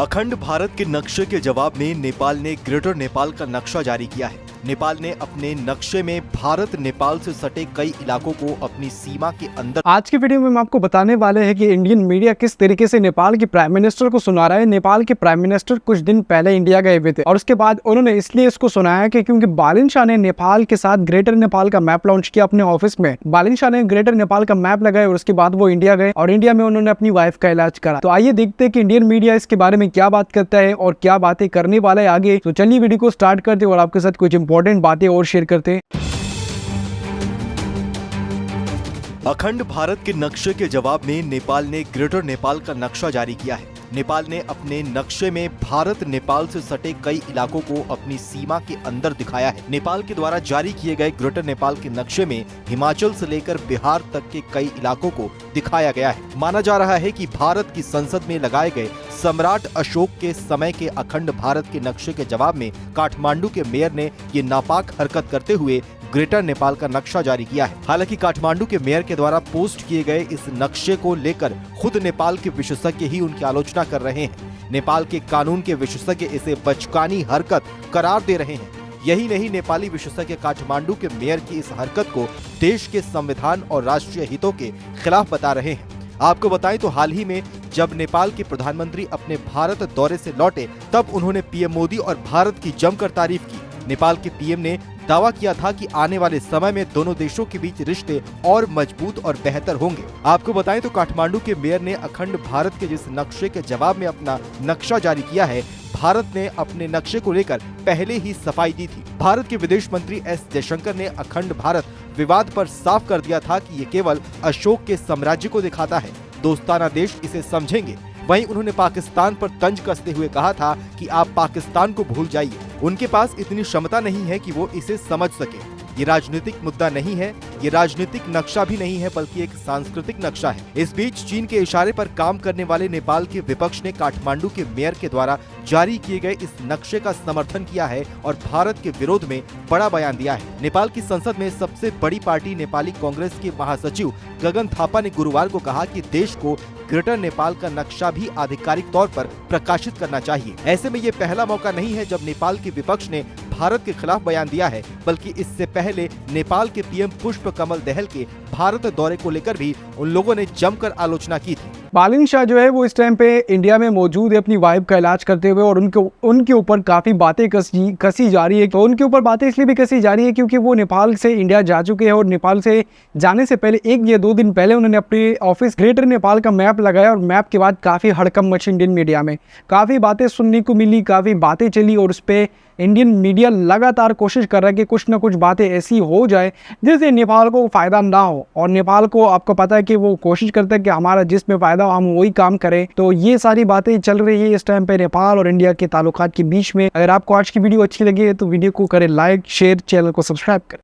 अखंड भारत के नक्शे के जवाब में नेपाल ने ग्रेटर नेपाल का नक्शा जारी किया है। नेपाल ने अपने नक्शे में भारत नेपाल से सटे कई इलाकों को अपनी सीमा के अंदर। आज की वीडियो में हम आपको बताने वाले हैं कि इंडियन मीडिया किस तरीके से नेपाल के प्राइम मिनिस्टर को सुना रहा है। नेपाल के प्राइम मिनिस्टर कुछ दिन पहले इंडिया गए हुए थे और उसके बाद उन्होंने इसलिए इसको सुनाया कि क्योंकि बालिन शाह ने नेपाल के साथ ग्रेटर नेपाल का मैप लॉन्च किया अपने ऑफिस में। बालिन शाह ने ग्रेटर नेपाल का मैप लगाया और उसके बाद वो इंडिया गए और इंडिया में उन्होंने अपनी वाइफ का इलाज करा। तो आइए देखते हैं कि इंडियन मीडिया इसके बारे में क्या बात करता है और क्या बातें करने वाला है आगे। तो चलिए वीडियो को स्टार्ट करते और आपके साथ कुछ इंपॉर्टेंट बातें और शेयर करते हैं। अखंड भारत के नक्शे के जवाब में नेपाल ने ग्रेटर नेपाल का नक्शा जारी किया है। नेपाल ने अपने नक्शे में भारत नेपाल से सटे कई इलाकों को अपनी सीमा के अंदर दिखाया है। नेपाल के द्वारा जारी किए गए ग्रेटर नेपाल के नक्शे में हिमाचल से लेकर बिहार तक के कई इलाकों को दिखाया गया है। माना जा रहा है कि भारत की संसद में लगाए गए सम्राट अशोक के समय के अखंड भारत के नक्शे के जवाब में काठमांडू के मेयर ने ये नापाक हरकत करते हुए ग्रेटर नेपाल का नक्शा जारी किया है। हालांकि काठमांडू के मेयर के द्वारा पोस्ट किए गए इस नक्शे को लेकर खुद नेपाल के विशेषज्ञ ही उनकी आलोचना कर रहे हैं। नेपाल के कानून के विशेषज्ञ इसे बचकानी हरकत करार दे रहे हैं। यही नहीं, नेपाली विशेषज्ञ काठमांडू के मेयर की इस हरकत को देश के संविधान और राष्ट्रीय हितों के खिलाफ बता रहे हैं। आपको बताएं तो हाल ही में जब नेपाल के प्रधानमंत्री अपने भारत दौरे से लौटे तब उन्होंने पीएम मोदी और भारत की जमकर तारीफ की। नेपाल के पीएम ने दावा किया था कि आने वाले समय में दोनों देशों के बीच रिश्ते और मजबूत और बेहतर होंगे। आपको बताएं तो काठमांडू के मेयर ने अखंड भारत के जिस नक्शे के जवाब में अपना नक्शा जारी किया है, भारत ने अपने नक्शे को लेकर पहले ही सफाई दी थी। भारत के विदेश मंत्री एस जयशंकर ने अखंड भारत विवाद पर साफ कर दिया था कि ये केवल अशोक के साम्राज्य को दिखाता है, दोस्ताना देश इसे समझेंगे। वहीं उन्होंने पाकिस्तान पर तंज कसते हुए कहा था कि आप पाकिस्तान को भूल जाइए, उनके पास इतनी क्षमता नहीं है कि वो इसे समझ सके। ये राजनीतिक मुद्दा नहीं है, ये राजनीतिक नक्शा भी नहीं है, बल्कि एक सांस्कृतिक नक्शा है। इस बीच चीन के इशारे पर काम करने वाले नेपाल के विपक्ष ने काठमांडू के मेयर के द्वारा जारी किए गए इस नक्शे का समर्थन किया है और भारत के विरोध में बड़ा बयान दिया है। नेपाल की संसद में सबसे बड़ी पार्टी नेपाली कांग्रेस के महासचिव गगन थापा ने गुरुवार को कहा कि देश को ग्रेटर नेपाल का नक्शा भी आधिकारिक तौर पर प्रकाशित करना चाहिए। ऐसे में ये पहला मौका नहीं है जब नेपाल के विपक्ष ने भारत के खिलाफ बयान दिया है, बल्कि इससे पहले नेपाल के पीएम पुष्प कमल दहल के भारत दौरे को लेकर भी उन लोगों ने जमकर आलोचना की थी। बालिन शाह जो है वो इस टाइम पे इंडिया में मौजूद है अपनी वाइफ का इलाज करते हुए और उनके ऊपर काफ़ी बातें कसी जा रही है। तो उनके ऊपर बातें इसलिए भी कसी जा रही है क्योंकि वो नेपाल से इंडिया जा चुके हैं और नेपाल से जाने से पहले 1 या 2 दिन पहले उन्होंने अपने ऑफिस ग्रेटर नेपाल का मैप लगाया और मैप के बाद काफ़ी हड़कंप मची इंडियन मीडिया में। काफ़ी बातें सुनने को मिली, काफ़ी बातें चली और उस पर इंडियन मीडिया लगातार कोशिश कर रहा है कि कुछ ना कुछ बातें ऐसी हो जाए जिससे नेपाल को फ़ायदा ना हो। और नेपाल को आपको पता है कि वो कोशिश करता है कि हमारा जिसमें फ़ायदा हो हम वही काम करें। तो ये सारी बातें चल रही है इस टाइम पे नेपाल और इंडिया के ताल्लुकात के बीच में। अगर आपको आज की वीडियो अच्छी लगी है तो वीडियो को करें लाइक, शेयर, चैनल को सब्सक्राइब करें।